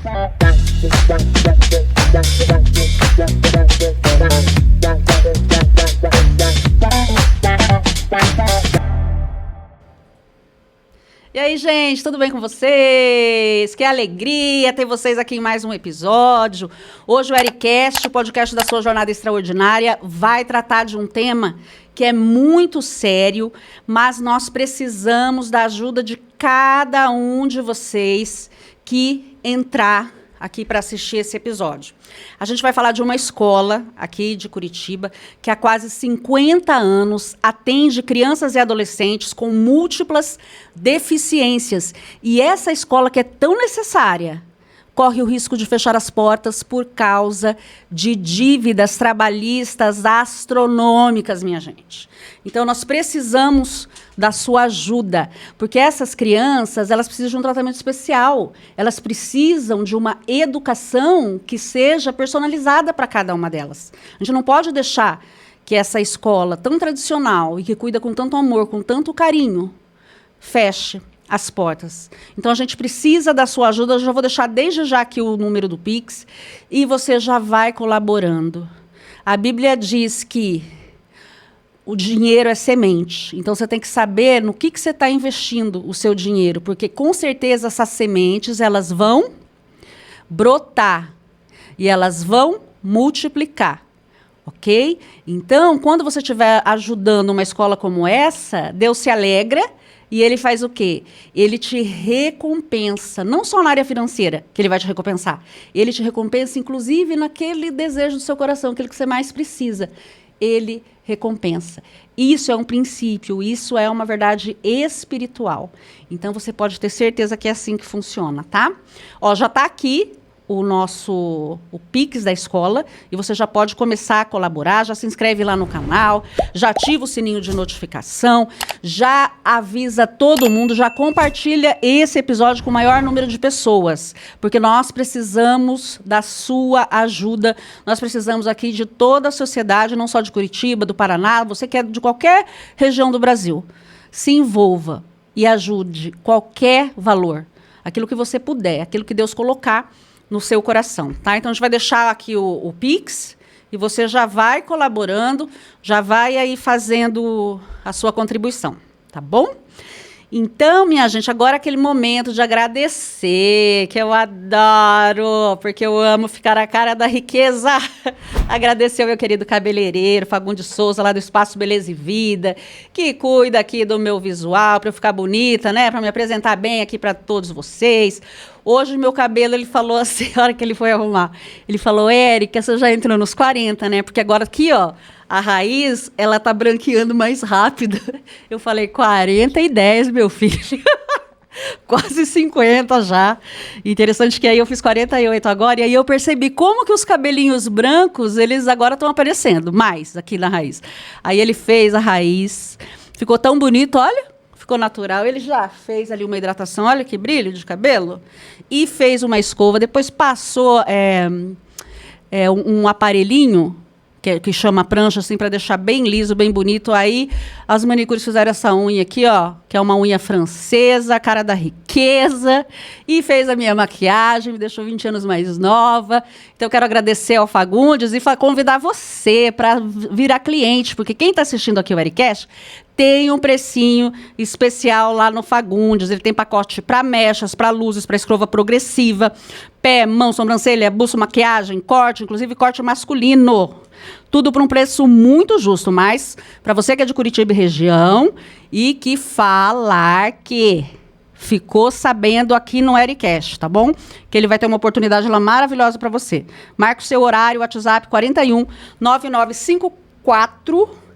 E aí, gente, tudo bem com vocês? Que alegria ter vocês aqui em mais um episódio. Hoje o Ericast, o podcast da sua jornada extraordinária, vai tratar de um tema que é muito sério, mas nós precisamos da ajuda de cada um de vocês que entrar aqui para assistir esse episódio. A gente vai falar de uma escola aqui de Curitiba que há quase 50 anos atende crianças e adolescentes com múltiplas deficiências. E essa escola que é tão necessária corre o risco de fechar as portas por causa de dívidas trabalhistas astronômicas, minha gente. Então, nós precisamos da sua ajuda, porque essas crianças, elas precisam de um tratamento especial. Elas precisam de uma educação que seja personalizada para cada uma delas. A gente não pode deixar que essa escola tão tradicional e que cuida com tanto amor, com tanto carinho, feche as portas. Então, a gente precisa da sua ajuda. Eu já vou deixar desde já aqui o número do Pix e você já vai colaborando. A Bíblia diz que o dinheiro é semente. Então, você tem que saber no que você está investindo o seu dinheiro, porque, com certeza, essas sementes elas vão brotar e elas vão multiplicar. Ok? Então, quando você estiver ajudando uma escola como essa, Deus se alegra. E ele faz o quê? Ele te recompensa, não só na área financeira, que ele vai te recompensar. Ele te recompensa, inclusive, naquele desejo do seu coração, aquele que você mais precisa. Ele recompensa. Isso é um princípio, isso é uma verdade espiritual. Então, você pode ter certeza que é assim que funciona, tá? Ó, já está aqui o Pix da escola, e você já pode começar a colaborar, já se inscreve lá no canal, já ativa o sininho de notificação, já avisa todo mundo, já compartilha esse episódio com o maior número de pessoas, porque nós precisamos da sua ajuda, nós precisamos aqui de toda a sociedade, não só de Curitiba, do Paraná, você que é de qualquer região do Brasil, se envolva e ajude qualquer valor, aquilo que você puder, aquilo que Deus colocar no seu coração, tá? Então, a gente vai deixar aqui o Pix e você já vai colaborando, já vai aí fazendo a sua contribuição, tá bom? Então, minha gente, agora aquele momento de agradecer, que eu adoro, porque eu amo ficar a cara da riqueza. Agradecer ao meu querido cabeleireiro, Fagundes Souza, lá do Espaço Beleza e Vida, que cuida aqui do meu visual, para eu ficar bonita, né? Para me apresentar bem aqui para todos vocês. Hoje, meu cabelo, ele falou assim, a hora que ele foi arrumar, ele falou, Érica, você já entrou nos 40, né? Porque agora aqui, ó, a raiz, ela tá branqueando mais rápido. Eu falei, 40 e 10, meu filho. Quase 50 já. Interessante que aí eu fiz 48 agora, e aí eu percebi como que os cabelinhos brancos, eles agora estão aparecendo mais aqui na raiz. Aí ele fez a raiz, ficou tão bonito, olha. Ficou natural, ele já fez ali uma hidratação, olha que brilho de cabelo, e fez uma escova, depois passou um aparelhinho, que chama prancha, assim, para deixar bem liso, bem bonito. Aí as manicures fizeram essa unha aqui, ó, que é uma unha francesa, cara da riqueza, e fez a minha maquiagem, me deixou 20 anos mais nova. Então, eu quero agradecer ao Fagundes e convidar você para virar cliente, porque quem está assistindo aqui o Ericast tem um precinho especial lá no Fagundes. Ele tem pacote para mechas, para luzes, para escova progressiva, pé, mão, sobrancelha, buço, maquiagem, corte, inclusive corte masculino. Tudo por um preço muito justo, mas para você que é de Curitiba e região e que falar que ficou sabendo aqui no Ericast, tá bom? Que ele vai ter uma oportunidade lá maravilhosa para você. Marca o seu horário, WhatsApp 41 9954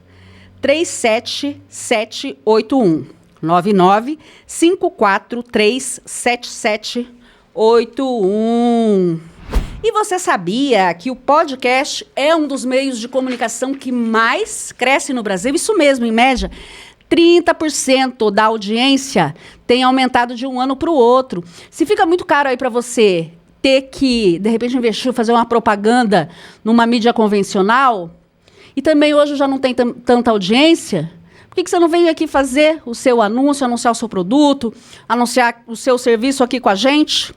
37781. 9954377781. E você sabia que o podcast é um dos meios de comunicação que mais cresce no Brasil? Isso mesmo, em média, 30% da audiência tem aumentado de um ano para o outro. Se fica muito caro aí para você ter que, de repente, investir, fazer uma propaganda numa mídia convencional, e também hoje já não tem tanta audiência, por que você não vem aqui fazer o seu anúncio, anunciar o seu produto, anunciar o seu serviço aqui com a gente?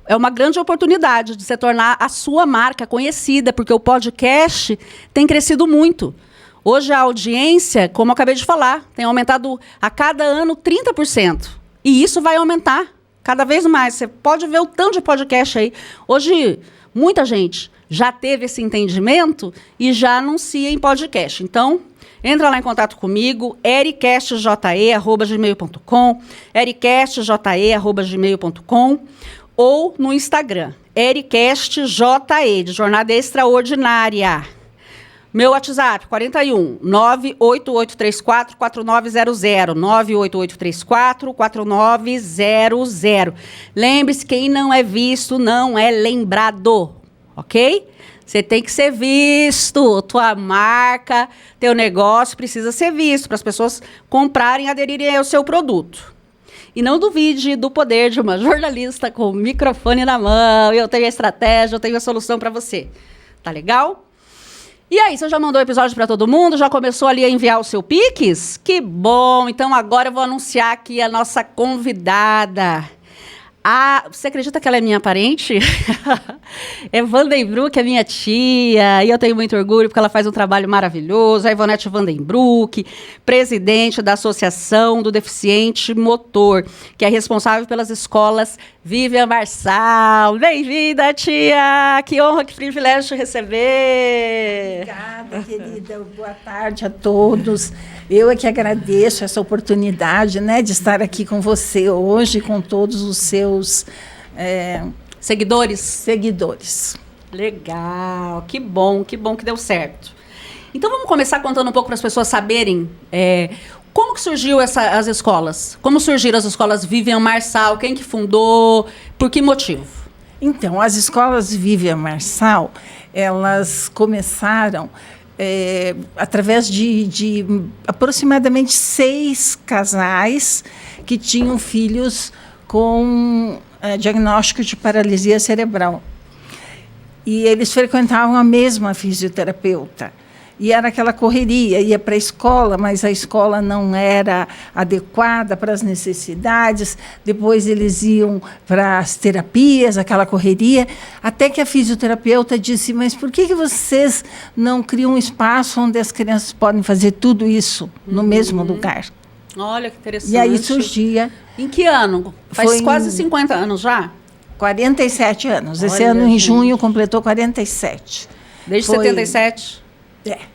é uma grande oportunidade de se tornar a sua marca conhecida, porque o podcast tem crescido muito. Hoje a audiência, como eu acabei de falar, tem aumentado a cada ano 30%. E isso vai aumentar cada vez mais. Você pode ver o tanto de podcast aí. Hoje, muita gente já teve esse entendimento e já anuncia em podcast. Então, entra lá em contato comigo, ericastje@gmail.com, ericastje@gmail.com, ou no Instagram, ericastje, de Jornada Extraordinária. Meu WhatsApp, 41 98834 4900, 98834 4900. Lembre-se, quem não é visto não é lembrado, ok? Você tem que ser visto, tua marca, teu negócio precisa ser visto para as pessoas comprarem e aderirem ao seu produto. E não duvide do poder de uma jornalista com o microfone na mão. Eu tenho a estratégia, eu tenho a solução para você. Tá legal? E aí, você já mandou o episódio para todo mundo? Já começou ali a enviar o seu Pix? Que bom! Então agora eu vou anunciar aqui a nossa convidada. Você acredita que ela é minha parente? É Vandenbroek, é minha tia, e eu tenho muito orgulho porque ela faz um trabalho maravilhoso. A Ivonete Vandenbroek, presidente da Associação do Deficiente Motor, que é responsável pelas escolas Vivian Marçal. Bem-vinda, tia! Que honra, que privilégio te receber! Obrigada, querida. Boa tarde a todos. Eu é que agradeço essa oportunidade, né, de estar aqui com você hoje, com todos os seus seguidores. Legal, que bom que deu certo. Então vamos começar contando um pouco para as pessoas saberem como que surgiu as escolas. Como surgiram as escolas Vivian Marçal, quem que fundou, por que motivo? Então, as escolas Vivian Marçal, elas começaram através de aproximadamente 6 casais que tinham filhos com diagnóstico de paralisia cerebral. E eles frequentavam a mesma fisioterapeuta. E era aquela correria, ia para a escola, mas a escola não era adequada para as necessidades. Depois eles iam para as terapias, aquela correria, até que a fisioterapeuta disse, mas por que vocês não criam um espaço onde as crianças podem fazer tudo isso no mesmo lugar? Olha, que interessante. E aí surgia... Em que ano? Faz quase 50 anos já? 47 anos. Olha, esse ano, em junho, completou 47. Desde 77?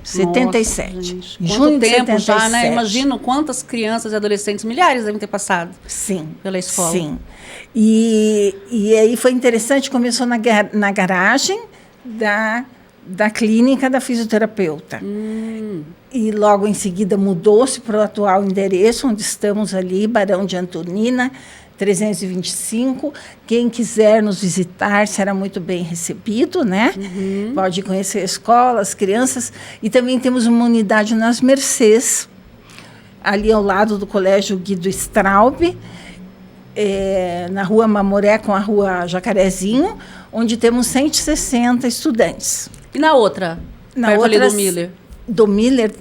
77. Nossa, em quanto junho tempo de 77. já, né? Imagino quantas crianças e adolescentes, milhares devem ter passado pela escola. Sim. E aí foi interessante, começou na garagem da clínica da fisioterapeuta. E logo em seguida mudou-se para o atual endereço, onde estamos ali, Barão de Antonina, 325. Quem quiser nos visitar será muito bem recebido, né? Pode conhecer a escola, as crianças. E também temos uma unidade nas Mercês, ali ao lado do Colégio Guido Straub, na Rua Mamoré com a Rua Jacarezinho, onde temos 160 estudantes. E na outra? Na perto outra, ali do Miller? Do Miller,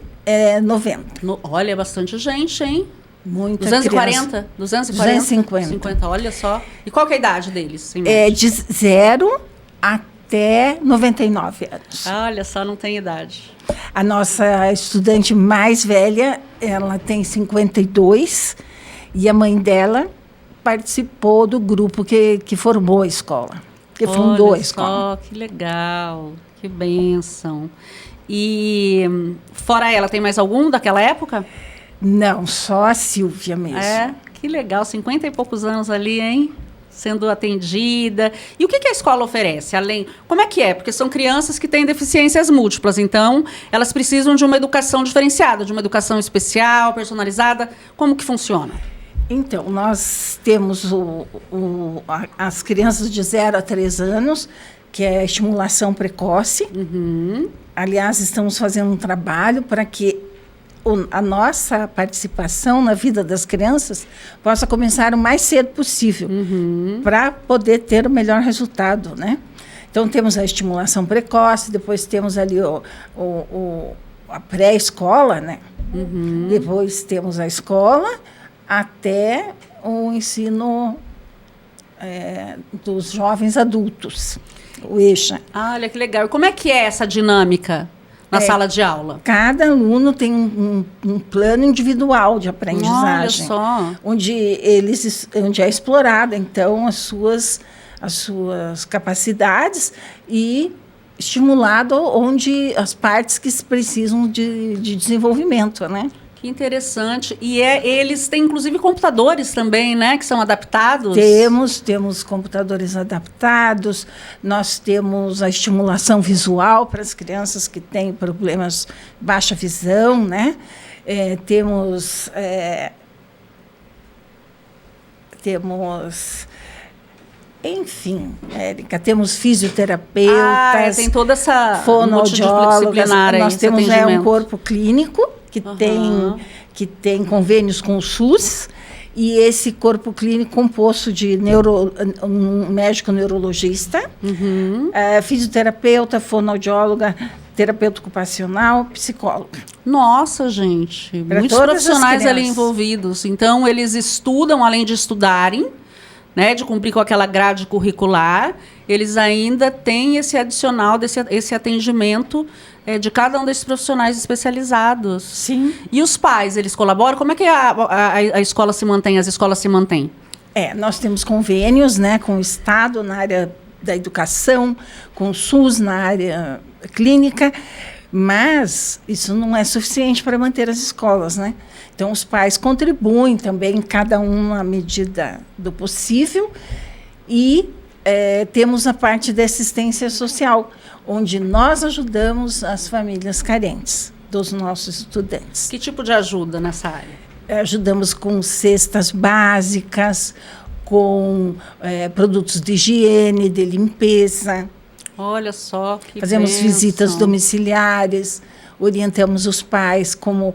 90. Olha, é bastante gente, hein? Muita 240? criança. 250? 250. Olha só. E qual que é a idade deles? De 0 até 99 anos. Olha só, não tem idade. A nossa estudante mais velha, ela tem 52, e a mãe dela participou do grupo que formou a escola, que fundou a escola. Olha só, que legal, que bênção. E fora ela, tem mais algum daquela época? Não, só a Silvia mesmo. Que legal, 50 e poucos anos ali, hein? Sendo atendida. E o que a escola oferece? Como é que é? Porque são crianças que têm deficiências múltiplas, então elas precisam de uma educação diferenciada, de uma educação especial, personalizada. Como que funciona? Então, nós temos as crianças de 0 a 3 anos, que é a estimulação precoce. Aliás, estamos fazendo um trabalho para que a nossa participação na vida das crianças possa começar o mais cedo possível, para poder ter o melhor resultado, né? Então, temos a estimulação precoce, depois temos ali a pré-escola, né? Depois temos a escola, até o ensino dos jovens adultos, o EJA. Olha, que legal. E como é que é essa dinâmica na sala de aula? Cada aluno tem um plano individual de aprendizagem. Olha só. Onde é explorada, então, as suas capacidades e estimulado onde as partes que precisam de desenvolvimento, né? Que interessante. E eles têm, inclusive, computadores também, né? Que são adaptados? Temos computadores adaptados, nós temos a estimulação visual para as crianças que têm problemas de baixa visão, né? Enfim, Érica, temos fisioterapeutas, tem toda essa fonoaudiólogas, nós temos um corpo clínico que tem convênios com o SUS, e esse corpo clínico composto de um médico neurologista, fisioterapeuta, fonoaudióloga, terapeuta ocupacional, psicóloga. Nossa, gente, muitos profissionais ali envolvidos. Então, eles estudam, além de estudarem, né, de cumprir com aquela grade curricular, eles ainda têm esse adicional, esse atendimento de cada um desses profissionais especializados. Sim. E os pais, eles colaboram? Como é que a escola se mantém, as escolas se mantêm? Nós temos convênios, né, com o Estado na área da educação, com o SUS na área clínica, mas isso não é suficiente para manter as escolas, né? Então, os pais contribuem também, cada um à medida do possível, e temos a parte da assistência social, onde nós ajudamos as famílias carentes dos nossos estudantes. Que tipo de ajuda nessa área? Ajudamos com cestas básicas, com produtos de higiene, de limpeza. Olha só, que fazemos bênção. Visitas domiciliares, orientamos os pais como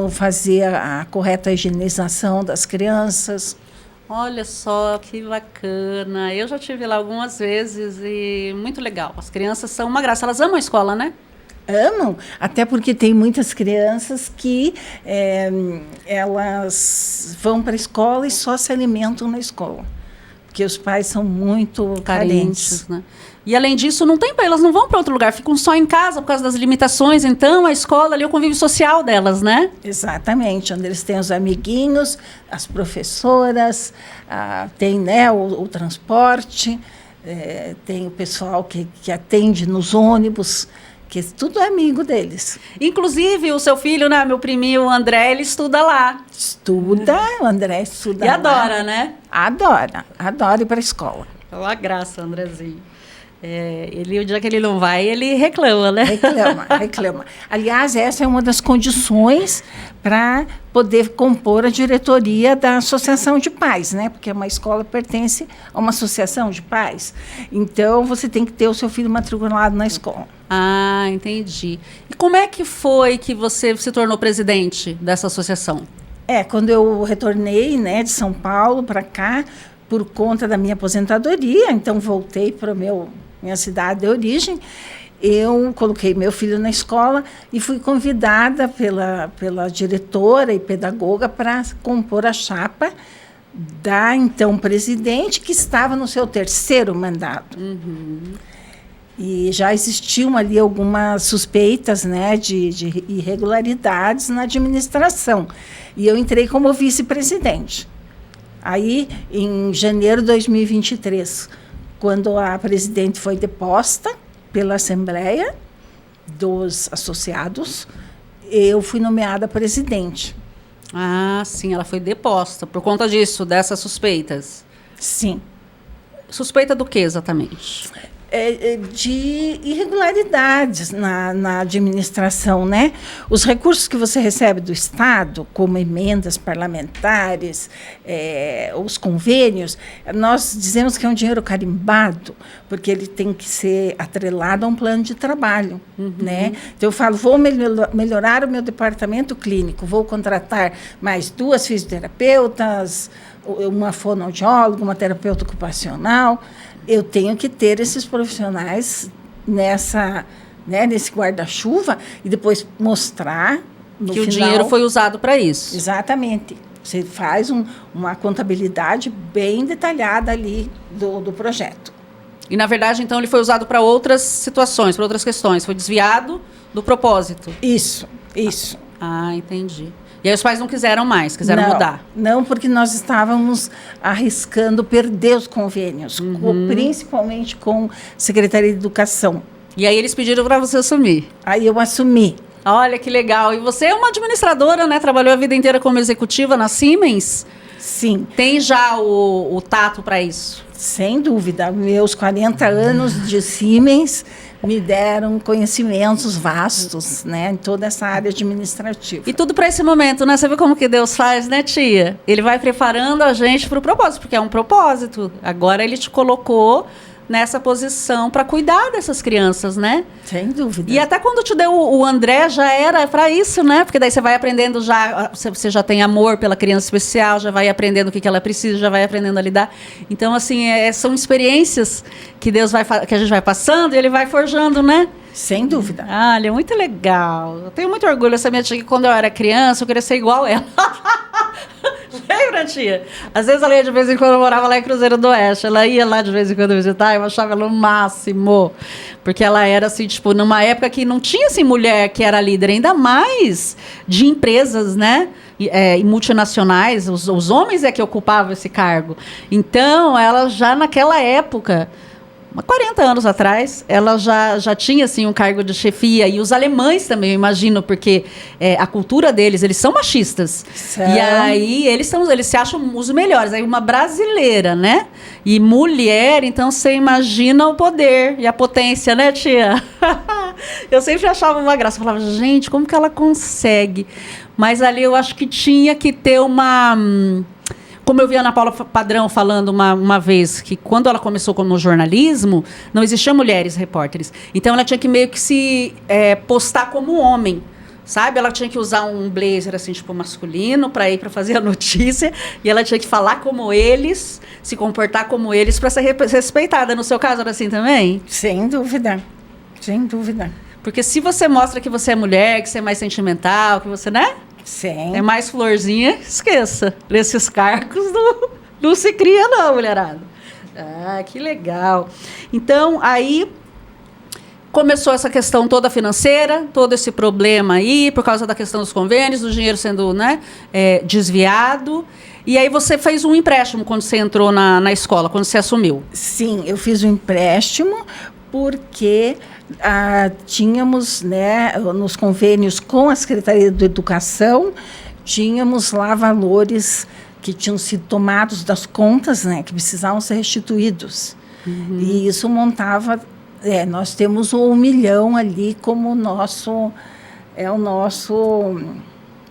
fazer a correta higienização das crianças. Olha só, que bacana. Eu já estive lá algumas vezes e muito legal. As crianças são uma graça. Elas amam a escola, né? Amam, até porque tem muitas crianças que elas vão para a escola e só se alimentam na escola, porque os pais são muito carentes. Né? E, além disso, elas não vão para outro lugar, ficam só em casa por causa das limitações. Então, a escola ali é o convívio social delas, né? Exatamente, onde eles têm os amiguinhos, as professoras, tem, né, o transporte, tem o pessoal que atende nos ônibus, que tudo é amigo deles. Inclusive, o seu filho, né, meu priminho, o André, ele estuda lá. O André estuda lá. E adora, lá. Né? Adora ir para a escola. É uma graça, Andrezinho. O dia que ele não vai, ele reclama, né? Reclama. Aliás, essa é uma das condições para poder compor a diretoria da associação de pais, né? Porque uma escola pertence a uma associação de pais. Então, você tem que ter o seu filho matriculado na escola. Ah, entendi. E como é que foi que você se tornou presidente dessa associação? Quando eu retornei, né, de São Paulo para cá, por conta da minha aposentadoria, então voltei para minha cidade de origem, eu coloquei meu filho na escola e fui convidada pela diretora e pedagoga para compor a chapa da então presidente, que estava no seu 3º mandato. E já existiam ali algumas suspeitas, né, de irregularidades na administração. E eu entrei como vice-presidente. Aí, em janeiro de 2023, quando a presidente foi deposta pela Assembleia dos Associados, eu fui nomeada presidente. Ah, sim, ela foi deposta por conta disso, dessas suspeitas. Sim. Suspeita do que exatamente? De irregularidades na administração, né? Os recursos que você recebe do Estado, como emendas parlamentares, os convênios, nós dizemos que é um dinheiro carimbado, porque ele tem que ser atrelado a um plano de trabalho, né? Então, eu falo, vou melhorar o meu departamento clínico, vou contratar mais 2 fisioterapeutas, uma fonoaudióloga, uma terapeuta ocupacional. Eu tenho que ter esses profissionais nesse guarda-chuva e depois mostrar no que final, o dinheiro foi usado para isso. Exatamente. Você faz uma contabilidade bem detalhada ali do projeto. E, na verdade, então, ele foi usado para outras situações, para outras questões. Foi desviado do propósito. Isso. Ah, entendi. E aí os pais não quiseram mais, quiseram mudar. Não, porque nós estávamos arriscando perder os convênios, principalmente com a Secretaria de Educação. E aí eles pediram para você assumir. Aí eu assumi. Olha que legal. E você é uma administradora, né? Trabalhou a vida inteira como executiva na Siemens? Sim. Tem já o tato para isso? Sem dúvida. Meus 40 anos de Siemens me deram conhecimentos vastos, né, em toda essa área administrativa. E tudo para esse momento, né? Você viu como que Deus faz, né, tia? Ele vai preparando a gente para o propósito, porque é um propósito. Agora ele te colocou nessa posição para cuidar dessas crianças, né? Sem dúvida. E até quando te deu o André, já era para isso, né? Porque daí você vai aprendendo você já tem amor pela criança especial, já vai aprendendo o que ela precisa, já vai aprendendo a lidar. Então, assim, são experiências que que a gente vai passando e ele vai forjando, né? Sem dúvida. Olha, muito legal. Eu tenho muito orgulho dessa minha tia, que quando eu era criança, eu queria ser igual ela. Lembra, tia? Às vezes ela ia de vez em quando, eu morava lá em Cruzeiro do Oeste. Ela ia lá de vez em quando visitar, eu achava ela o máximo. Porque ela era, assim, tipo, numa época que não tinha, assim, mulher que era líder, ainda mais de empresas, né? E multinacionais, os homens é que ocupavam esse cargo. Então, ela já naquela época, 40 anos atrás, ela já tinha assim, um cargo de chefia. E os alemães também, eu imagino, porque a cultura deles, eles são machistas. E aí eles se acham os melhores. Aí uma brasileira, né? E mulher, então você imagina o poder e a potência, né, tia? Eu sempre achava uma graça. Eu falava, gente, como que ela consegue? Mas ali eu acho que tinha que ter uma... Como eu vi a Ana Paula Padrão falando uma vez, que quando ela começou no jornalismo, não existiam mulheres repórteres. Então, ela tinha que meio que se postar como homem, sabe? Ela tinha que usar um blazer, assim, tipo, masculino, para ir para fazer a notícia. E ela tinha que falar como eles, se comportar como eles, para ser respeitada. No seu caso, era assim também? Sem dúvida. Sem dúvida. Porque se você mostra que você é mulher, que você é mais sentimental, que você, né? Sim. É mais florzinha, esqueça. Nesses cargos não se cria, não, mulherada. Ah, que legal. Então, aí começou essa questão toda financeira, todo esse problema aí, por causa da questão dos convênios, do dinheiro sendo, né, desviado. E aí você fez um empréstimo quando você entrou na escola, quando você assumiu. Sim, eu fiz um empréstimo porque tínhamos, né, nos convênios com a Secretaria de Educação, tínhamos lá valores que tinham sido tomados das contas, né, que precisavam ser restituídos. Uhum. E isso montava... nós temos o 1 milhão ali como o nosso...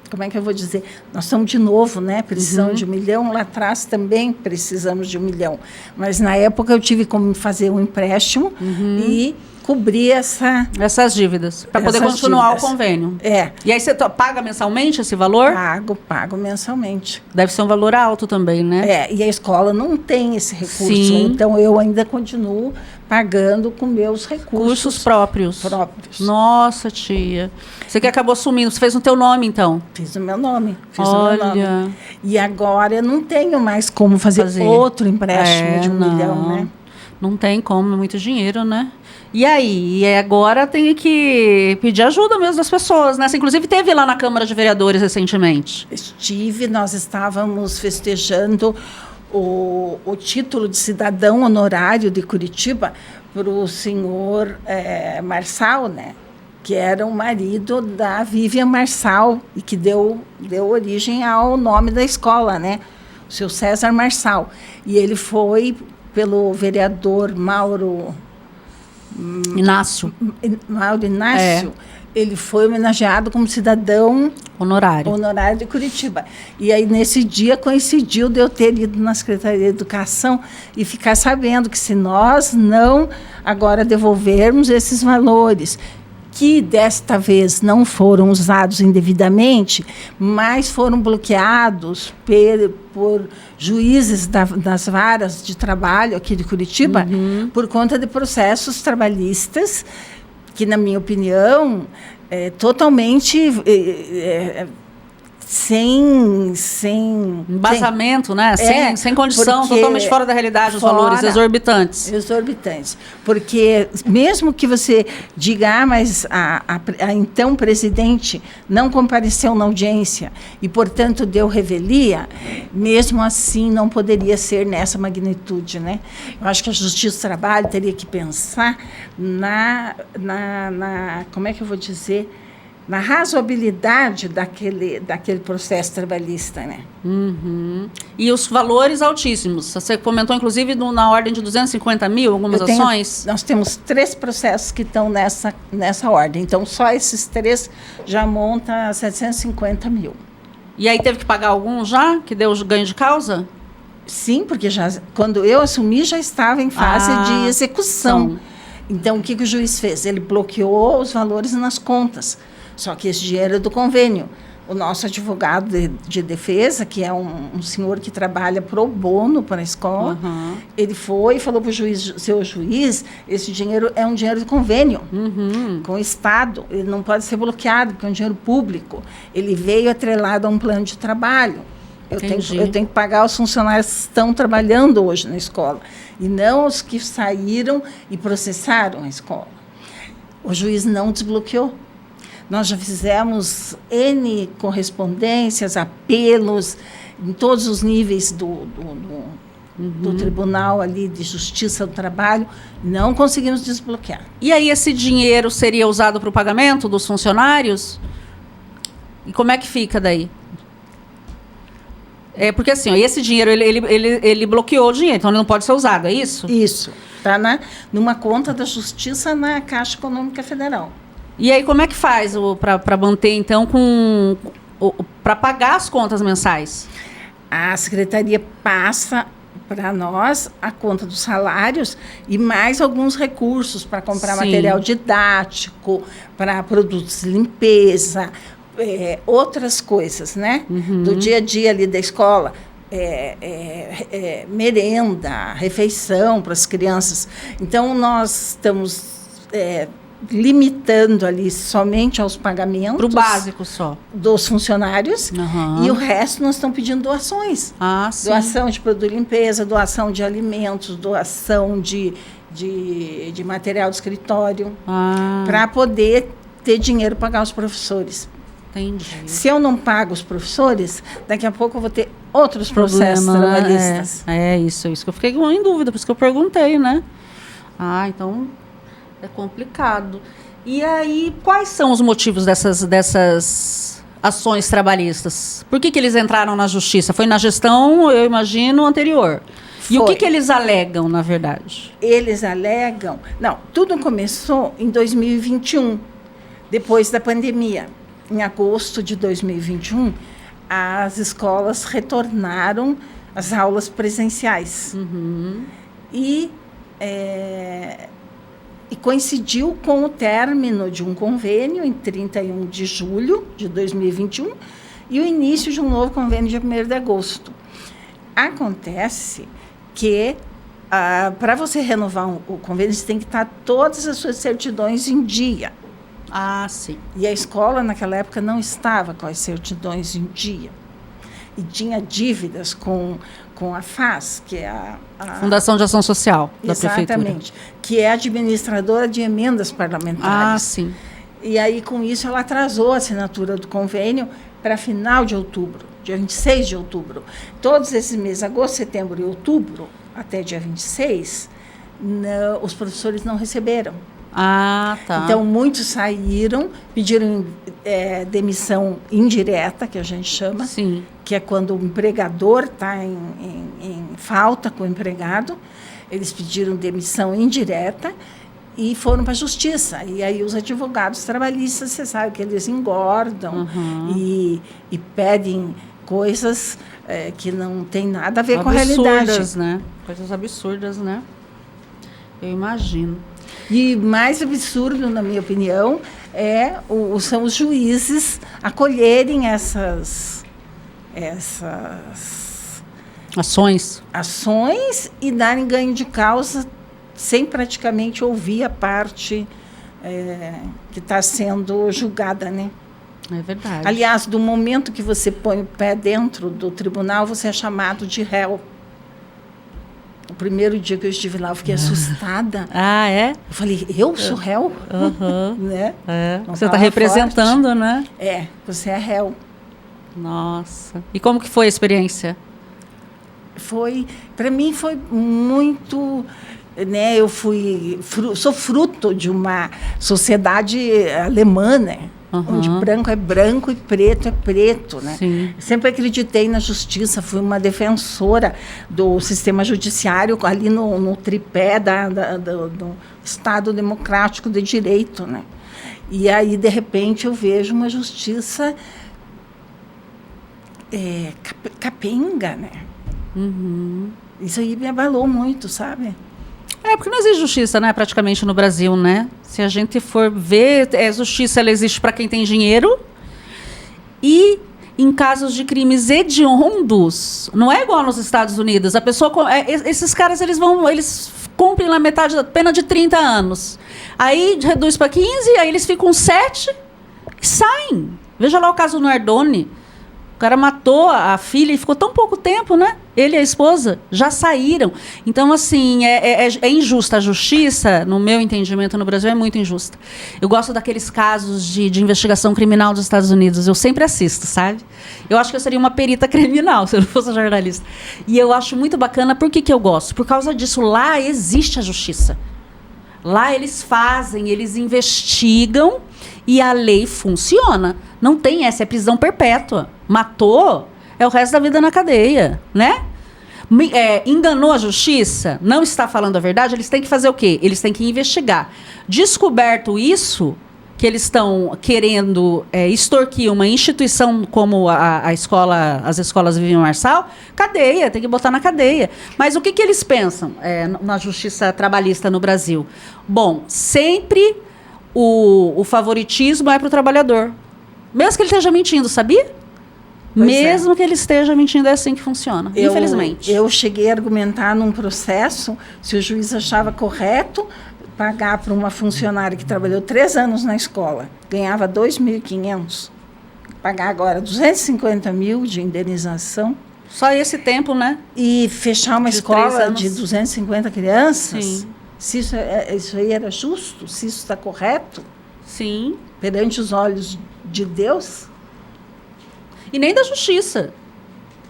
Como é que eu vou dizer? Nós estamos de novo, né? Precisamos de 1 milhão. Lá atrás também precisamos de 1 milhão. Mas, na época, eu tive como fazer um empréstimo e cobrir essas dívidas, para poder continuar o convênio. E aí você paga mensalmente esse valor? Pago mensalmente. Deve ser um valor alto também, né? E a escola não tem esse recurso. Sim. Então, eu ainda continuo pagando com meus recursos próprios. Nossa, tia. Você que acabou sumindo. Você fez no teu nome, então? Fiz o meu nome. Olha. E agora eu não tenho mais como fazer outro empréstimo de 1 milhão, né? Não tem como, é muito dinheiro, né? E aí? E agora tem que pedir ajuda mesmo das pessoas, né? Você, inclusive, teve lá na Câmara de Vereadores recentemente. Nós estávamos festejando o título de cidadão honorário de Curitiba para o senhor Marçal, né? Que era o marido da Vivian Marçal e que deu origem ao nome da escola, né? O seu César Marçal. E ele foi pelo vereador Mauro Inácio. Ele foi homenageado como cidadão honorário de Curitiba. E aí, nesse dia, coincidiu de eu ter ido na Secretaria de Educação e ficar sabendo que se nós não agora devolvermos esses valores, que desta vez não foram usados indevidamente, mas foram bloqueados por juízes das varas de trabalho aqui de Curitiba, por conta de processos trabalhistas, que, na minha opinião, totalmente sem embasamento, né? Sem condição, totalmente fora da realidade, os valores exorbitantes. Exorbitantes. Porque mesmo que você diga, mas a então presidente não compareceu na audiência e, portanto, deu revelia, mesmo assim não poderia ser nessa magnitude, né? Eu acho que a Justiça do Trabalho teria que pensar como é que eu vou dizer, na razoabilidade daquele processo trabalhista, né? Uhum. E os valores altíssimos. Você comentou, inclusive, na ordem de 250 mil, algumas ações? Nós temos 3 processos que estão nessa ordem. Então, só esses 3 já monta 750 mil. E aí teve que pagar algum já, que deu ganho de causa? Sim, porque quando eu assumi, já estava em fase de execução. Então, o que o juiz fez? Ele bloqueou os valores nas contas. Só que esse dinheiro é do convênio. O nosso advogado de defesa, que é um senhor que trabalha pro bono para a escola, ele foi e falou para o juiz, seu juiz, esse dinheiro é um dinheiro de convênio com o Estado, ele não pode ser bloqueado, porque é um dinheiro público. Ele veio atrelado a um plano de trabalho. Eu tenho que pagar os funcionários que estão trabalhando hoje na escola, e não os que saíram e processaram a escola. O juiz não desbloqueou. Nós já fizemos N correspondências, apelos, em todos os níveis do Tribunal ali de Justiça do Trabalho, não conseguimos desbloquear. E aí esse dinheiro seria usado para o pagamento dos funcionários? E como é que fica daí? Porque assim, ó, esse dinheiro, ele bloqueou o dinheiro, então ele não pode ser usado, é isso? Isso. Está numa conta da Justiça na Caixa Econômica Federal. E aí, como é que faz para manter, então, para pagar as contas mensais? A Secretaria passa para nós a conta dos salários e mais alguns recursos para comprar material didático, para produtos de limpeza, outras coisas, né? Do dia a dia ali da escola. Merenda, refeição para as crianças. Então, nós estamos limitando ali somente aos pagamentos. Para o básico só. Dos funcionários. E o resto nós estamos pedindo doações. Sim. Doação de produto de limpeza, doação de alimentos, doação de material de escritório. Para poder ter dinheiro para pagar os professores. Entendi. Se eu não pago os professores, daqui a pouco eu vou ter outros processos trabalhistas. Isso que eu fiquei em dúvida, por isso que eu perguntei, né? Então é complicado. E aí, quais são os motivos dessas ações trabalhistas? Por que eles entraram na justiça? Foi na gestão, eu imagino, anterior. E o que eles alegam, na verdade? Eles alegam... Não, tudo começou em 2021, depois da pandemia. Em agosto de 2021, as escolas retornaram às aulas presenciais. E coincidiu com o término de um convênio em 31 de julho de 2021 e o início de um novo convênio de 1º de agosto. Acontece que, para você renovar o convênio, você tem que estar todas as suas certidões em dia. Sim. E a escola, naquela época, não estava com as certidões em dia. E tinha dívidas com a FAS, que é a Fundação de Ação Social da Prefeitura. Exatamente, que é administradora de emendas parlamentares. Sim. E aí, com isso, ela atrasou a assinatura do convênio para final de outubro, dia 26 de outubro. Todos esses meses, agosto, setembro e outubro, até dia 26, os professores não receberam. Tá. Então, muitos saíram, pediram demissão indireta, que a gente chama. Sim. Que é quando o empregador está em falta com o empregado. Eles pediram demissão indireta e foram para a justiça. E aí os advogados trabalhistas, você sabe que eles engordam e pedem coisas que não tem nada a ver com a realidade. Absurdas, né? Coisas absurdas, né? Eu imagino. E mais absurdo, na minha opinião, são os juízes acolherem essas ações e darem ganho de causa sem praticamente ouvir a parte que está sendo julgada, né? É verdade. Aliás, do momento que você põe o pé dentro do tribunal, você é chamado de réu. O primeiro dia que eu estive lá, eu fiquei assustada. Ah, é? Eu falei, eu sou réu? Né? Você está representando, forte. Né? Você é réu. Nossa. E como que foi a experiência? Para mim foi muito, né? Eu sou fruto de uma sociedade alemã, né? Onde branco é branco e preto é preto, né? Sim. Sempre acreditei na justiça, fui uma defensora do sistema judiciário ali no tripé do Estado Democrático de Direito, né? E aí, de repente, eu vejo uma justiça capenga, né? Isso aí me abalou muito, sabe? Porque não existe justiça, né, praticamente no Brasil, né? Se a gente for ver, justiça ela existe para quem tem dinheiro e em casos de crimes hediondos, não é igual nos Estados Unidos. A pessoa, esses caras, eles cumprem na metade da pena de 30 anos. Aí reduz para 15, aí eles ficam 7 e saem. Veja lá o caso do Nardoni. O cara matou a filha e ficou tão pouco tempo, né? Ele e a esposa já saíram. Então, assim, é injusta. A justiça, no meu entendimento, no Brasil, é muito injusta. Eu gosto daqueles casos de investigação criminal dos Estados Unidos. Eu sempre assisto, sabe? Eu acho que eu seria uma perita criminal, se eu não fosse jornalista. E eu acho muito bacana. Por que eu gosto? Por causa disso, lá existe a justiça. Lá eles fazem, eles investigam e a lei funciona. Não tem essa, é prisão perpétua. Matou, é o resto da vida na cadeia, né? Enganou a justiça, não está falando a verdade, eles têm que fazer o quê? Eles têm que investigar. Descoberto isso, que eles estão querendo extorquir uma instituição como as escolas Vivian Marçal, cadeia, tem que botar na cadeia. Mas o que eles pensam na justiça trabalhista no Brasil? Bom, sempre o favoritismo é para o trabalhador. Mesmo que ele esteja mentindo, sabia? Mesmo que ele esteja mentindo, é assim que funciona, infelizmente. Eu cheguei a argumentar num processo, se o juiz achava correto pagar para uma funcionária que trabalhou 3 anos na escola, ganhava 2.500, pagar agora 250 mil de indenização. Só esse tempo, né? E fechar uma escola de 250 crianças. Sim. Se isso aí era justo, se isso está correto. Sim. Perante os olhos de Deus. E nem da justiça,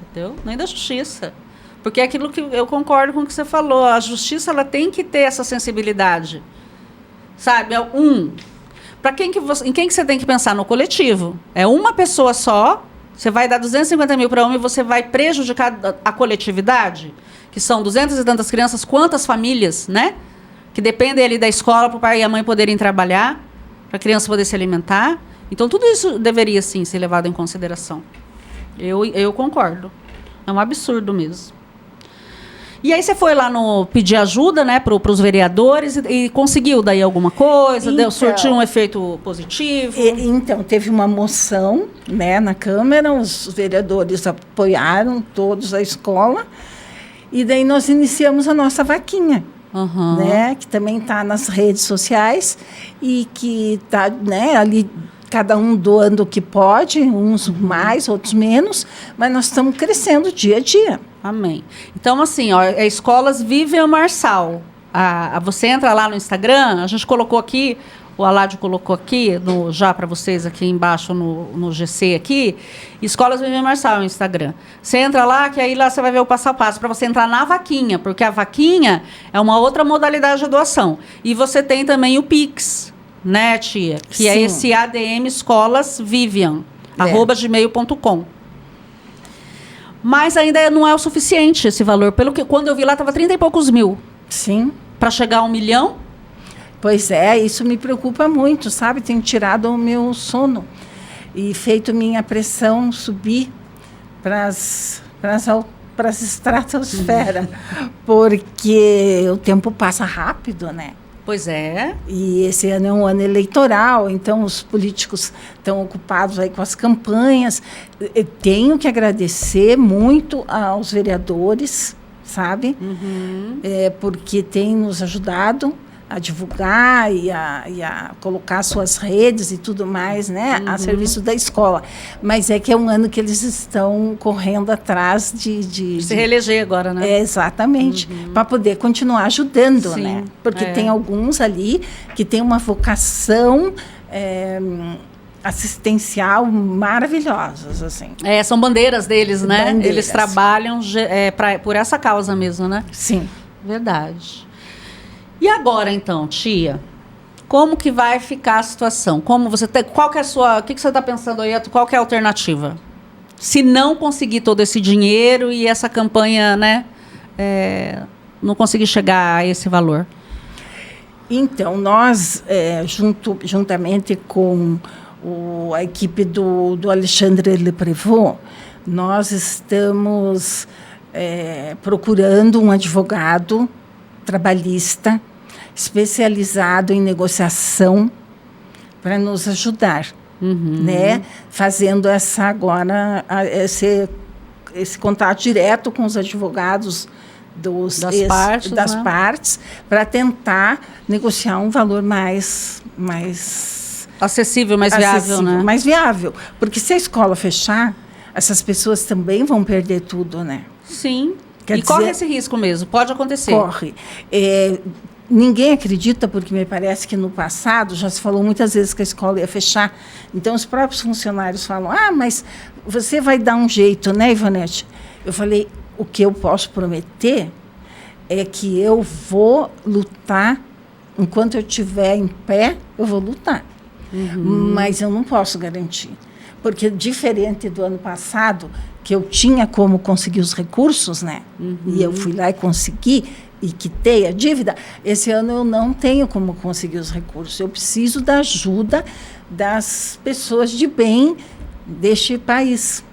entendeu? Nem da justiça. Porque é aquilo que eu concordo com o que você falou. A justiça ela tem que ter essa sensibilidade. Sabe? Em quem que você tem que pensar? No coletivo. É uma pessoa só, você vai dar 250 mil para uma e você vai prejudicar a coletividade, que são 200 e tantas crianças, quantas famílias, né? Que dependem ali da escola para o pai e a mãe poderem trabalhar, para a criança poder se alimentar. Então, tudo isso deveria, sim, ser levado em consideração. Eu concordo. É um absurdo mesmo. E aí você foi lá pedir ajuda, né, para os vereadores e conseguiu daí alguma coisa? Então, surtiu um efeito positivo? Então, teve uma moção, né, na Câmara, os vereadores apoiaram todos a escola e daí nós iniciamos a nossa vaquinha. Né, que também está nas redes sociais e que está, né, ali cada um doando o que pode, uns mais, outros menos, mas nós estamos crescendo dia a dia. Amém. Então, assim, Escolas Vivian Marçal. Você entra lá no Instagram, a gente colocou aqui, o Aládio colocou aqui, já para vocês aqui embaixo no GC aqui, Escolas Vivian Marçal no Instagram. Você entra lá, que aí lá você vai ver o passo a passo, para você entrar na vaquinha, porque a vaquinha é uma outra modalidade de doação. E você tem também o Pix, né, tia? Que é esse ADM Escolas Vivian, @gmail.com. Mas ainda não é o suficiente esse valor. Pelo que quando eu vi lá, estava 30 e poucos mil. Sim. Para chegar a 1 milhão? Pois é, isso me preocupa muito, sabe? Tem tirado o meu sono e feito minha pressão subir para as estratosferas, porque o tempo passa rápido, né? Pois é. E esse ano é um ano eleitoral, então os políticos estão ocupados aí com as campanhas. Eu tenho que agradecer muito aos vereadores, sabe? Porque têm nos ajudado a divulgar e a colocar suas redes e tudo mais, né, a serviço da escola. Mas é que é um ano que eles estão correndo atrás de se reeleger agora, né? Exatamente, para poder continuar ajudando, Sim, né? Porque tem alguns ali que têm uma vocação assistencial maravilhosas, assim. São bandeiras deles, né? Bandeiras. Eles trabalham por essa causa mesmo, né? Sim. Verdade. E agora, então, tia, como que vai ficar a situação? Qual que é o que você está pensando aí? Qual que é a alternativa? Se não conseguir todo esse dinheiro e essa campanha, né, não conseguir chegar a esse valor? Então, nós, juntamente com a equipe do Alexandre Leprevot, nós estamos procurando um advogado trabalhista especializado em negociação para nos ajudar, né? Fazendo esse contato direto com os advogados das partes para tentar negociar um valor mais acessível, mais viável, né? Mais viável, porque se a escola fechar, essas pessoas também vão perder tudo, né? Sim. Corre esse risco mesmo, pode acontecer. Corre. Ninguém acredita, porque me parece que no passado já se falou muitas vezes que a escola ia fechar. Então, os próprios funcionários falam, mas você vai dar um jeito, né, Ivonete? Eu falei, o que eu posso prometer é que eu vou lutar, enquanto eu estiver em pé, eu vou lutar. Mas eu não posso garantir. Porque, diferente do ano passado, que eu tinha como conseguir os recursos, né? E eu fui lá e consegui, e quitei a dívida, esse ano eu não tenho como conseguir os recursos. Eu preciso da ajuda das pessoas de bem deste país.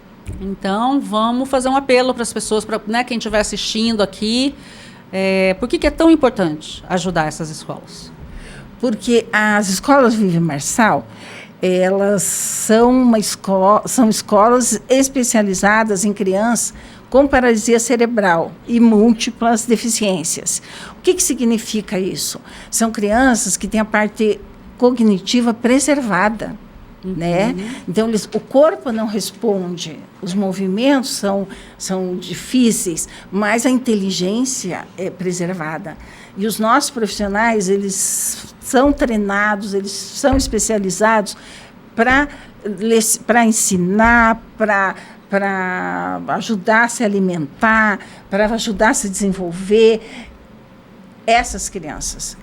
Então, vamos fazer um apelo para as pessoas, para, né, quem estiver assistindo aqui. Por que é tão importante ajudar essas escolas? Porque as escolas Vive Marçal, elas são escolas especializadas em crianças com paralisia cerebral e múltiplas deficiências. O que significa isso? São crianças que têm a parte cognitiva preservada. Né? Então, o corpo não responde, os movimentos são difíceis, mas a inteligência é preservada. E os nossos profissionais, eles são treinados, eles são especializados para ensinar, para ajudar a se alimentar, para ajudar a se desenvolver. Essas crianças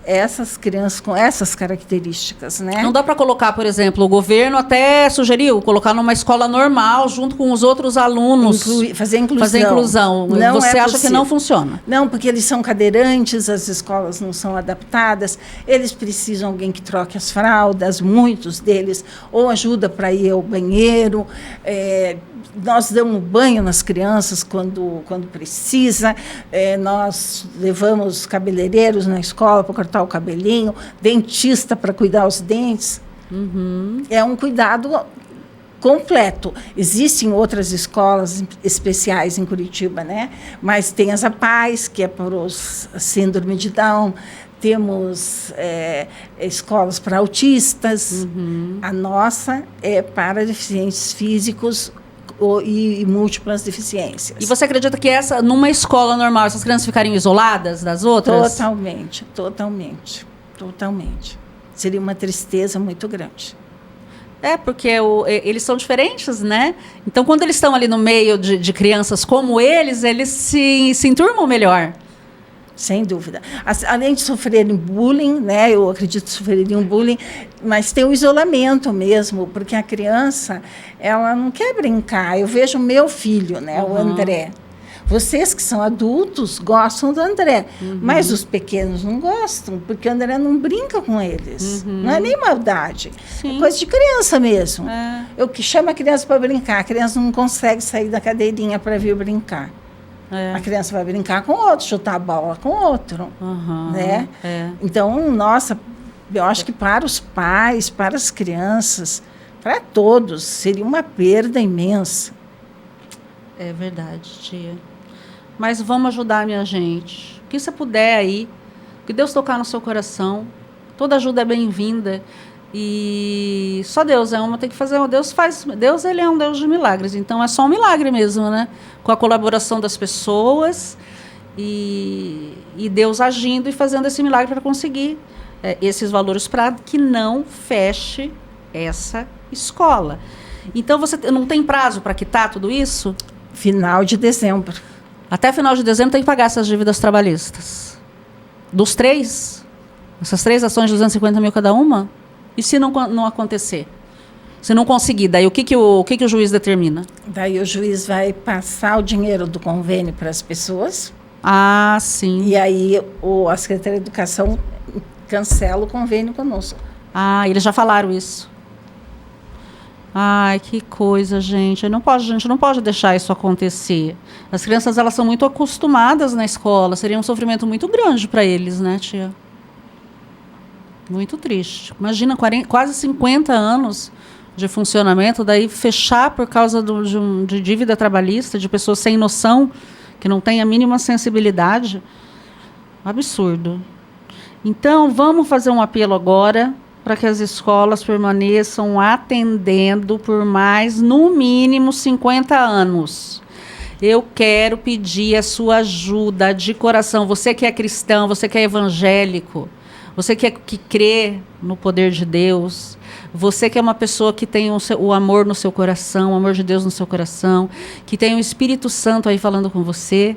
com essas características, né? Não dá para colocar, por exemplo, o governo até sugeriu colocar numa escola normal, junto com os outros alunos. Fazer inclusão. Fazer inclusão. Você acha que não funciona? Não, porque eles são cadeirantes, as escolas não são adaptadas, eles precisam de alguém que troque as fraldas, muitos deles, ou ajuda para ir ao banheiro. Nós damos banho nas crianças quando precisa, nós levamos cabeleireiros na escola para cortar o cabelinho, dentista para cuidar os dentes. É um cuidado completo. Existem outras escolas especiais em Curitiba, né? Mas tem as APAES, que é para os síndrome de Down, temos escolas para autistas. A nossa é para deficientes físicos e múltiplas deficiências. E você acredita que numa escola normal, essas crianças ficariam isoladas das outras? Totalmente. Seria uma tristeza muito grande. Porque eles são diferentes, né? Então, quando eles estão ali no meio de crianças como eles se enturmam melhor. Sem dúvida. Além de sofrerem bullying, né, eu acredito que sofreriam bullying, mas tem o isolamento mesmo, porque a criança, ela não quer brincar. Eu vejo o meu filho, né, o André. Vocês que são adultos gostam do André, mas os pequenos não gostam, porque o André não brinca com eles. Não é nem maldade. Sim. É coisa de criança mesmo. Eu que chamo a criança para brincar, a criança não consegue sair da cadeirinha para vir brincar. A criança vai brincar com outro, chutar a bola com outro. Né? Então, nossa, eu acho que para os pais, para as crianças, para todos, seria uma perda imensa. É verdade, tia. Mas vamos ajudar, minha gente. O que você puder aí, que Deus tocar no seu coração, toda ajuda é bem-vinda. E só Deus tem que fazer. Deus ele é um Deus de milagres, então é só um milagre mesmo, né? Com a colaboração das pessoas e Deus agindo e fazendo esse milagre para conseguir esses valores, para que não feche essa escola. Então você não tem prazo para quitar tudo isso? Final de dezembro. Até final de dezembro tem que pagar essas dívidas trabalhistas. Dos 3, essas 3 ações de 250 mil cada uma. E se não acontecer? Se não conseguir, daí o que o juiz determina? Daí o juiz vai passar o dinheiro do convênio para as pessoas. Ah, sim. E aí a Secretaria de Educação cancela o convênio conosco. Ah, eles já falaram isso. Ai, que coisa, gente. A gente não pode deixar isso acontecer. As crianças, elas são muito acostumadas na escola. Seria um sofrimento muito grande para eles, né, tia? Muito triste. Imagina, quase 50 anos de funcionamento, daí fechar por causa de dívida trabalhista, de pessoas sem noção, que não têm a mínima sensibilidade. Absurdo. Então, vamos fazer um apelo agora para que as escolas permaneçam atendendo por mais, no mínimo, 50 anos. Eu quero pedir a sua ajuda de coração. Você que é cristão, você que é evangélico, você que crê no poder de Deus, você que é uma pessoa que tem o amor no seu coração, o amor de Deus no seu coração, que tem o Espírito Santo aí falando com você,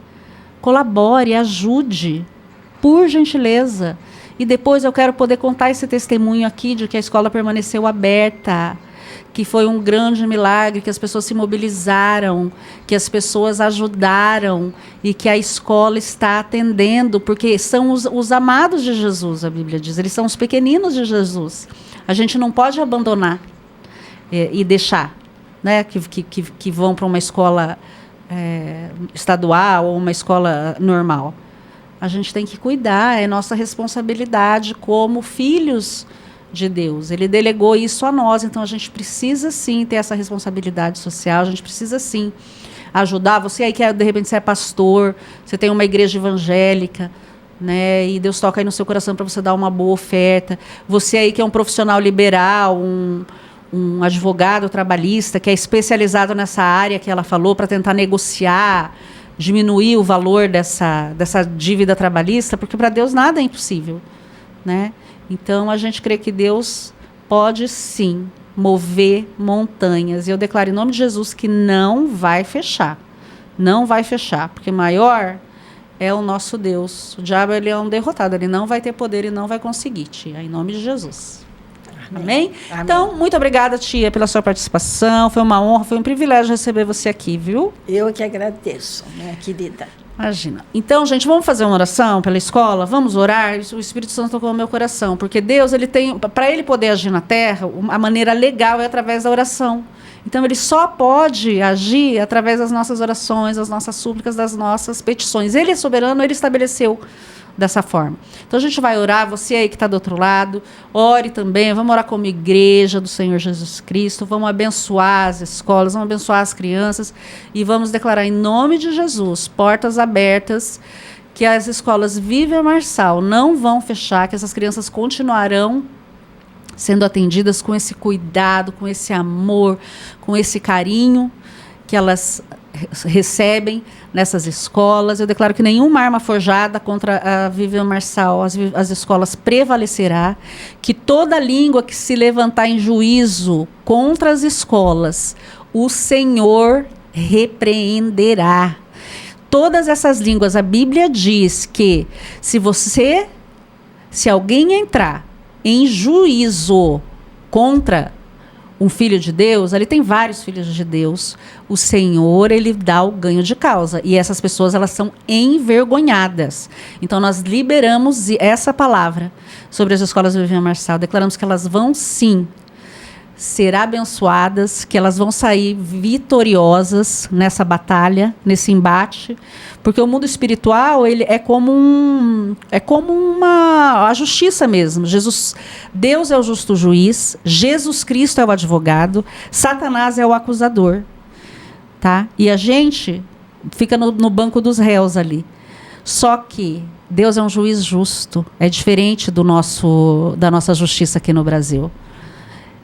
colabore, ajude, por gentileza. E depois eu quero poder contar esse testemunho aqui de que a escola permaneceu aberta, que foi um grande milagre, que as pessoas se mobilizaram, que as pessoas ajudaram e que a escola está atendendo, porque são os amados de Jesus, a Bíblia diz. Eles são os pequeninos de Jesus. A gente não pode abandonar e deixar, né, que vão para uma escola estadual ou uma escola normal. A gente tem que cuidar, é nossa responsabilidade como filhos de Deus. Ele delegou isso a nós, então a gente precisa sim ter essa responsabilidade social, a gente precisa sim ajudar. Você aí que de repente você é pastor, você tem uma igreja evangélica, né, e Deus toca aí no seu coração para você dar uma boa oferta. Você aí que é um profissional liberal, um advogado trabalhista que é especializado nessa área que ela falou, para tentar negociar, diminuir o valor dessa dívida trabalhista, porque para Deus nada é impossível, né? Então, a gente crê que Deus pode, sim, mover montanhas. E eu declaro em nome de Jesus que não vai fechar. Não vai fechar, porque maior é o nosso Deus. O diabo, ele é um derrotado, ele não vai ter poder e não vai conseguir, tia, em nome de Jesus. Amém? Amém? Então, muito obrigada, tia, pela sua participação. Foi uma honra, foi um privilégio receber você aqui, viu? Eu que agradeço, minha querida. Imagina. Então, gente, vamos fazer uma oração pela escola? Vamos orar? O Espírito Santo tocou no meu coração. Porque Deus, ele tem, para ele poder agir na terra, a maneira legal é através da oração. Então, ele só pode agir através das nossas orações, das nossas súplicas, das nossas petições. Ele é soberano, ele estabeleceu dessa forma. Então, a gente vai orar, você aí que está do outro lado, ore também, vamos orar como igreja do Senhor Jesus Cristo, vamos abençoar as escolas, vamos abençoar as crianças e vamos declarar em nome de Jesus, portas abertas, que as escolas Vivian Marçal não vão fechar, que essas crianças continuarão sendo atendidas com esse cuidado, com esse amor, com esse carinho que elas recebem nessas escolas. Eu declaro que nenhuma arma forjada contra a Vivian Marçal, as escolas, prevalecerá, que toda língua que se levantar em juízo contra as escolas, o Senhor repreenderá. Todas essas línguas, a Bíblia diz que se alguém entrar em juízo contra um filho de Deus, ali tem vários filhos de Deus, o Senhor, ele dá o ganho de causa. E essas pessoas, elas são envergonhadas. Então, nós liberamos essa palavra sobre as escolas do Vivian Marçal. Declaramos que elas vão, sim, ser abençoadas, que elas vão sair vitoriosas nessa batalha, nesse embate, porque o mundo espiritual, ele é como a justiça mesmo. Deus é o justo juiz, Jesus Cristo é o advogado, Satanás é o acusador, tá? E a gente fica no banco dos réus ali. Só que Deus é um juiz justo. É diferente da nossa justiça aqui no Brasil.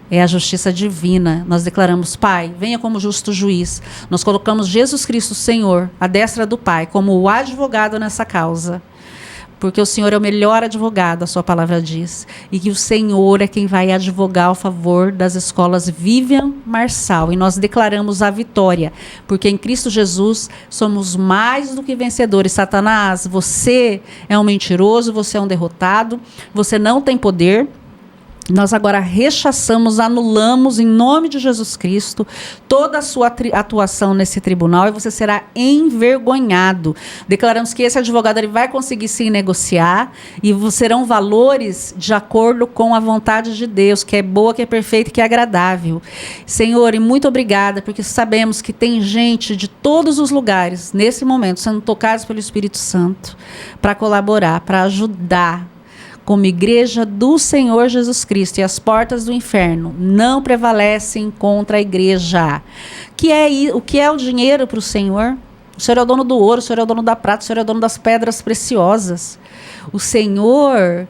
É a justiça divina. Nós declaramos, Pai, venha como justo juiz. Nós colocamos Jesus Cristo, Senhor, à destra do Pai, como o advogado nessa causa. Porque o Senhor é o melhor advogado, a sua palavra diz. E que o Senhor é quem vai advogar ao favor das escolas Vivian Marçal. E nós declaramos a vitória. Porque em Cristo Jesus somos mais do que vencedores. Satanás, você é um mentiroso, você é um derrotado, você não tem poder. Nós agora rechaçamos, anulamos em nome de Jesus Cristo toda a sua atuação nesse tribunal e você será envergonhado. Declaramos que esse advogado ele vai conseguir sim negociar e serão valores de acordo com a vontade de Deus, que é boa, que é perfeita, que é agradável. Senhor, e muito obrigada, porque sabemos que tem gente de todos os lugares, nesse momento, sendo tocados pelo Espírito Santo, para colaborar, para ajudar, como igreja do Senhor Jesus Cristo, e as portas do inferno não prevalecem contra a igreja. O que é o dinheiro para o Senhor? O Senhor é o dono do ouro, o Senhor é o dono da prata, o Senhor é o dono das pedras preciosas. O Senhor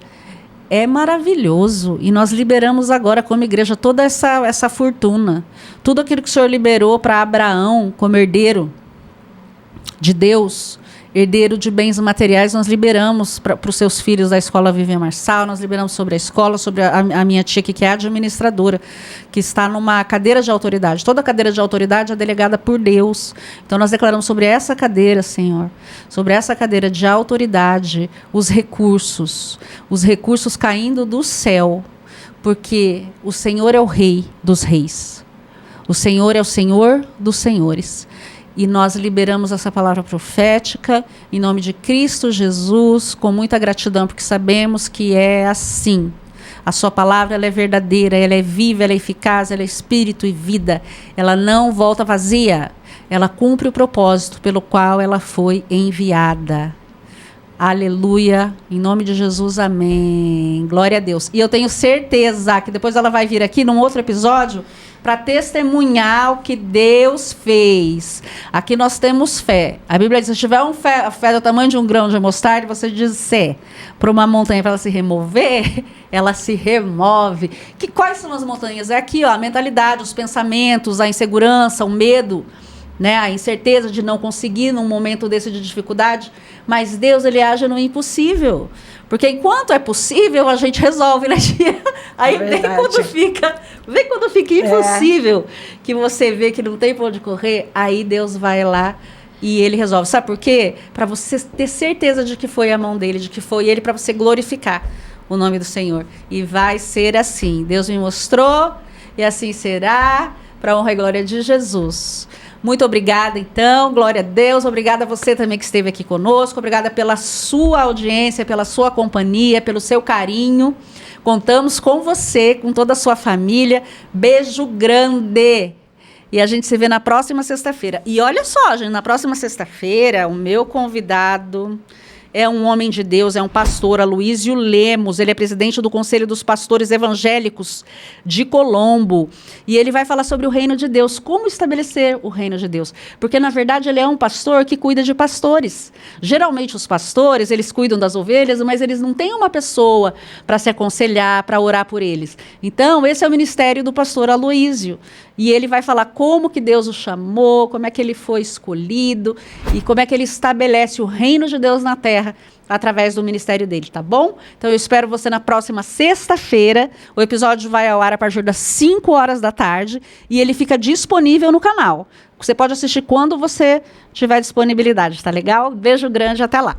é maravilhoso e nós liberamos agora como igreja toda essa fortuna. Tudo aquilo que o Senhor liberou para Abraão como herdeiro de Deus, herdeiro de bens materiais, nós liberamos para os seus filhos da escola Vivian Marçal, nós liberamos sobre a escola, sobre a minha tia, que é administradora, que está numa cadeira de autoridade. Toda cadeira de autoridade é delegada por Deus. Então, nós declaramos sobre essa cadeira, Senhor, sobre essa cadeira de autoridade, os recursos caindo do céu, porque o Senhor é o Rei dos reis. O Senhor é o Senhor dos senhores. E nós liberamos essa palavra profética em nome de Cristo Jesus, com muita gratidão, porque sabemos que é assim. A sua palavra ela é verdadeira, ela é viva, ela é eficaz, ela é espírito e vida. Ela não volta vazia. Ela cumpre o propósito pelo qual ela foi enviada. Aleluia. Em nome de Jesus, amém. Glória a Deus. E eu tenho certeza que depois ela vai vir aqui num outro episódio para testemunhar o que Deus fez. Aqui nós temos fé. A Bíblia diz, se tiver fé do tamanho de um grão de mostarda, você disser para uma montanha para ela se remover, ela se remove. Quais são as montanhas? É aqui, ó, a mentalidade, os pensamentos, a insegurança, o medo, né, a incerteza de não conseguir num momento desse de dificuldade. Mas Deus, ele age no impossível. Porque enquanto é possível, a gente resolve, né, tia? Aí vem quando fica impossível, que você vê que não tem para onde correr, aí Deus vai lá e ele resolve. Sabe por quê? Para você ter certeza de que foi a mão dele, de que foi ele, para você glorificar o nome do Senhor. E vai ser assim. Deus me mostrou e assim será, para a honra e glória de Jesus. Muito obrigada, então. Glória a Deus. Obrigada a você também que esteve aqui conosco. Obrigada pela sua audiência, pela sua companhia, pelo seu carinho. Contamos com você, com toda a sua família. Beijo grande. E a gente se vê na próxima sexta-feira. E olha só, gente, na próxima sexta-feira, o meu convidado é um homem de Deus, é um pastor, Aloísio Lemos. Ele é presidente do Conselho dos Pastores Evangélicos de Colombo. E ele vai falar sobre o reino de Deus, como estabelecer o reino de Deus. Porque, na verdade, ele é um pastor que cuida de pastores. Geralmente, os pastores, eles cuidam das ovelhas, mas eles não têm uma pessoa para se aconselhar, para orar por eles. Então, esse é o ministério do pastor Aloísio. E ele vai falar como que Deus o chamou, como é que ele foi escolhido e como é que ele estabelece o reino de Deus na terra através do ministério dele, tá bom? Então eu espero você na próxima sexta-feira. O episódio vai ao ar a partir das 5 horas da tarde e ele fica disponível no canal. Você pode assistir quando você tiver disponibilidade, tá legal? Beijo grande, até lá.